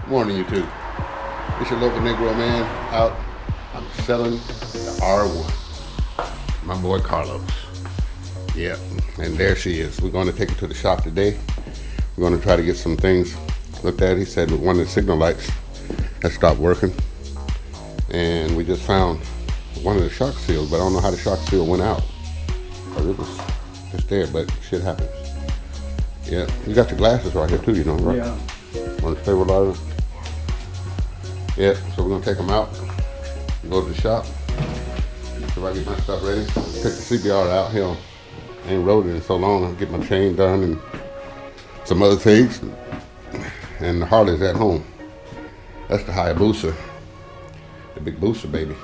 Morning, YouTube. It's your local Negro man out. I'm selling the R1. My boy Carlos. Yeah, and there she is. We're going to take it to the shop today. We're going to try to get some things looked at. He said one of the signal lights has stopped working. And we just found one of the shock seals, but I don't know how the shock seal went out. Because it was just there, but shit happens. Yeah, you got your glasses right here too, you know, right? Yeah. On the stabilizer. Yeah, so we're gonna take them out, go to the shop. So if I get my stuff ready, take the CBR out. Hell, I ain't rode it in so long. I'll get my chain done and some other things. And the Harley's at home. That's the Hayabusa, the big booster, baby.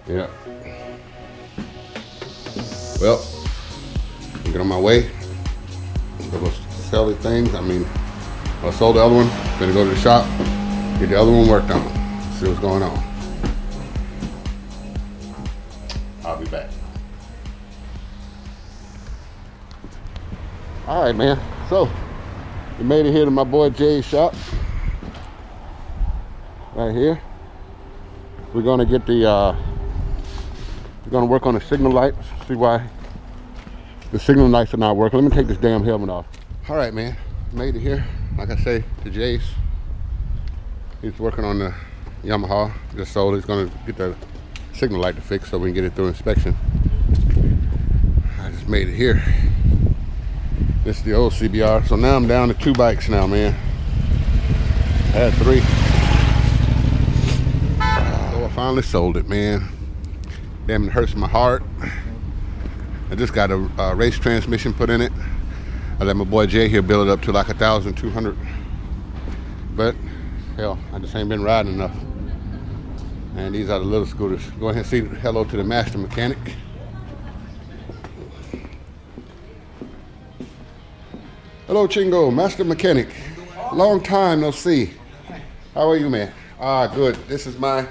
Yeah. Well, I'll get on my way. I'm gonna sell these things. I sold the other one. Gonna go to the shop, get the other one worked on. See what's going on. I'll be back. All right, man. So we made it here to my boy Jay's shop. Right here. We're gonna get the. We're gonna work on the signal lights. See why the signal lights are not working. Let me take this damn helmet off. All right, man. Made it here. Like I say, to Jay's. He's working on the Yamaha. Just sold it. He's gonna get the signal light to fix so we can get it through inspection. I just made it here. This is the old CBR. So now I'm down to 2 bikes now, man. I had 3. So I finally sold it, man. Damn, it hurts my heart. I just got a race transmission put in it. I let my boy Jay here build it up to like 1,200. But hell, I just ain't been riding enough. And these are the little scooters. Go ahead and say hello to the master mechanic. Hello, Chingo, master mechanic. Long time no see. How are you, man? Ah, good. This is my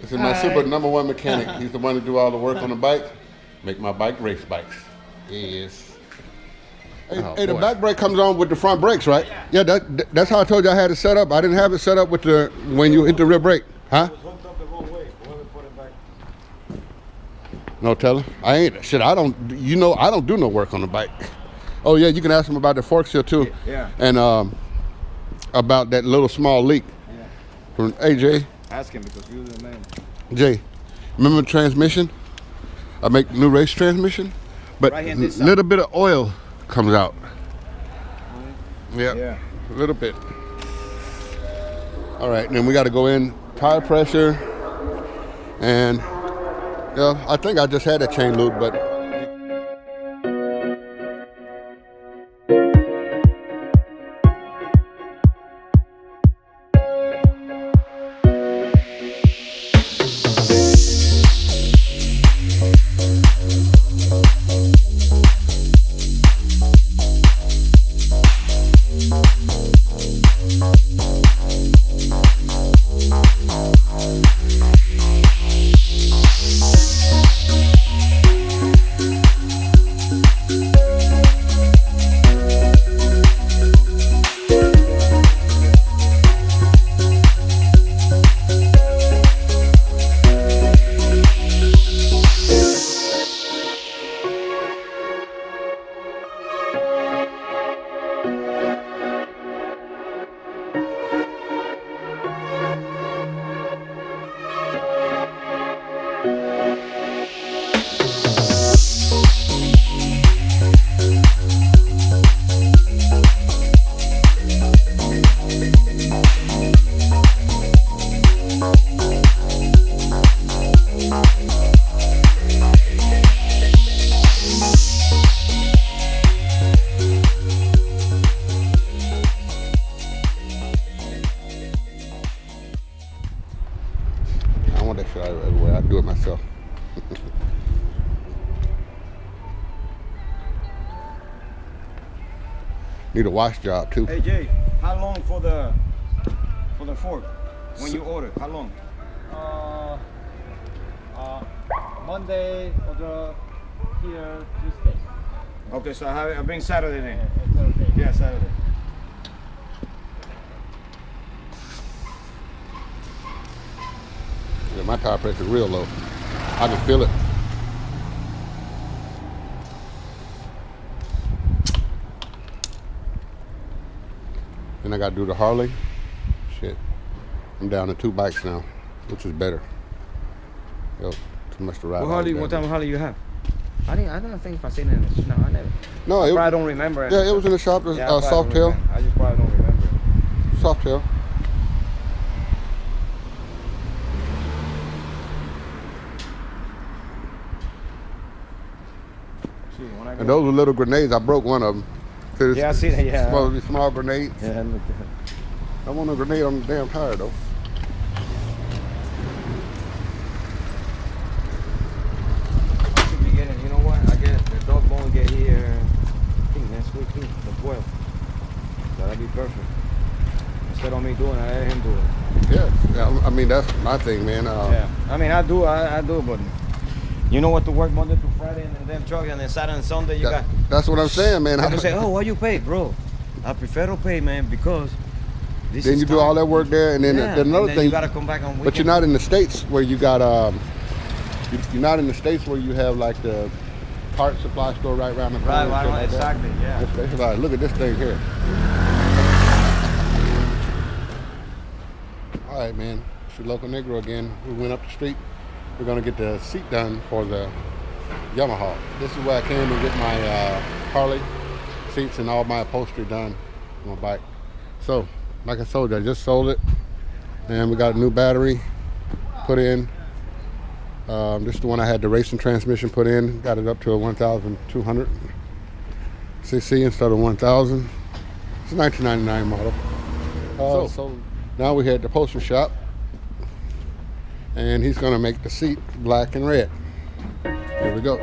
super #1 mechanic. He's the one to do all the work on the bike. Make my bike race bikes. Yes. Hey, the back brake comes on with the front brakes, right? Yeah, that's how I told you I had it set up. I didn't have it set up with the when you hit the rear brake, huh? It was hooked up the wrong way. Whoever put it back. No telling. I ain't shit. I don't do no work on the bike. Oh yeah, you can ask him about the fork seal too. Yeah. And about that little small leak. Yeah. From AJ. Ask him because you're the man. Jay, remember the transmission? I make new race transmission, but a little bit of oil comes out. Yeah, a little bit. All right, and then we got to go in tire pressure, and yeah, I think I just had a chain loop, but. That shit everywhere. I do it myself. Need a wash job too. Hey Jay, how long for the fork when you order? How long? Monday or here Tuesday. Okay, so I bring Saturday then. Saturday. Yeah, Saturday. My tire pressure is real low. I can feel it. Then I got to do the Harley. Shit. I'm down to 2 bikes now, which is better. Yo, too much to ride. What type of Harley you have? I don't think if I seen it in the no, I never. No, I probably don't remember it. Yeah, it was in the shop. It was, Yeah, I soft tail. I just probably don't remember. Soft tail. And those were little grenades. I broke one of them. Yeah, I see that. Yeah. Small grenades. Yeah, look at that. I want a grenade on the damn tire though. I should be getting. You know what? I guess the dog won't get here. I think next week too, the 12th. That'll be perfect. Instead of me doing it, I let him do it. Yeah, I mean that's my thing, man. Yeah, I mean I do, but you know what, to work Monday to Friday and then them truck, and then Saturday and Sunday you got. That's what I'm saying, man. I say, oh, why you pay, bro? I prefer to pay, man, because this then is you do all that work there, and then another thing. You gotta come back on weekend. But you're not in the States where you got you're not in the States where you have like the part supply store right around the corner. Right, exactly, yeah. Look at this thing here. All right, man. It's your local Negro again. We went up the street. We're gonna get the seat done for the Yamaha. This is where I came to get my Harley seats and all my upholstery done on my bike. So, like I told you, I just sold it, and we got a new battery put in. This is the one I had the racing transmission put in. Got it up to a 1,200 cc instead of 1,000. It's a 1999 model. So now we had the upholstery shop, and he's gonna make the seat black and red. Here we go.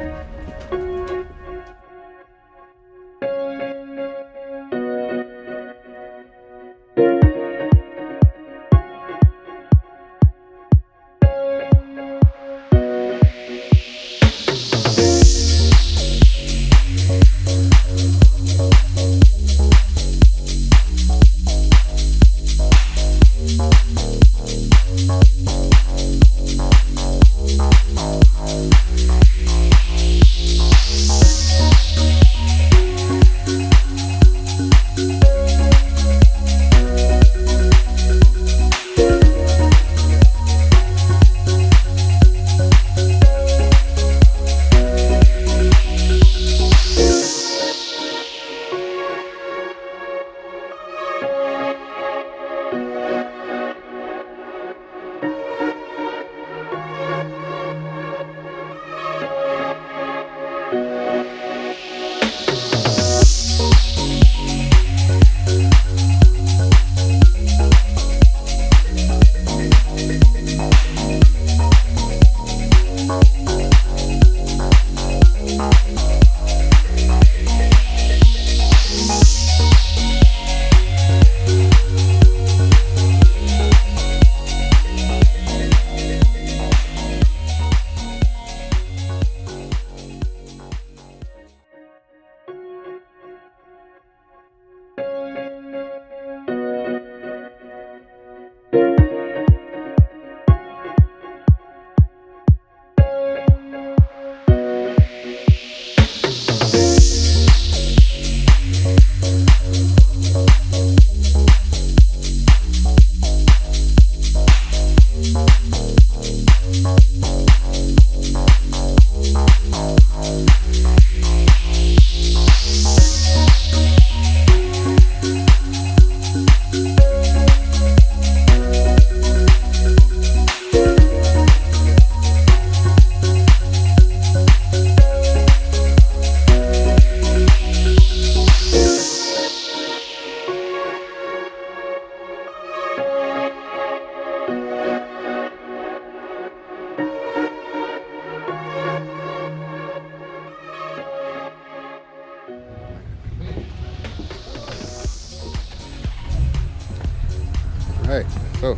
Hey, so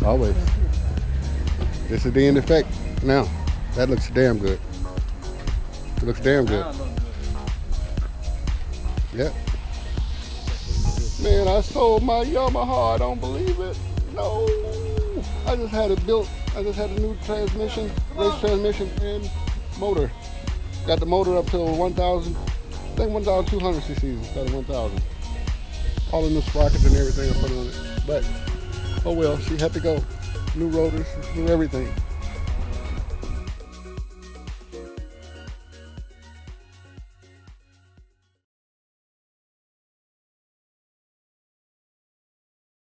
always. This is the end effect. Now, that looks damn good. It looks damn good. Yep. Man, I sold my Yamaha. I don't believe it. No. Woo! I just had it built. I just had a new transmission, race transmission and motor. Got the motor up to 1,000, I think 1,200 cc's instead of 1,000. All the new sprockets and everything I put on it. But, oh well, she had to go. New rotors, new everything.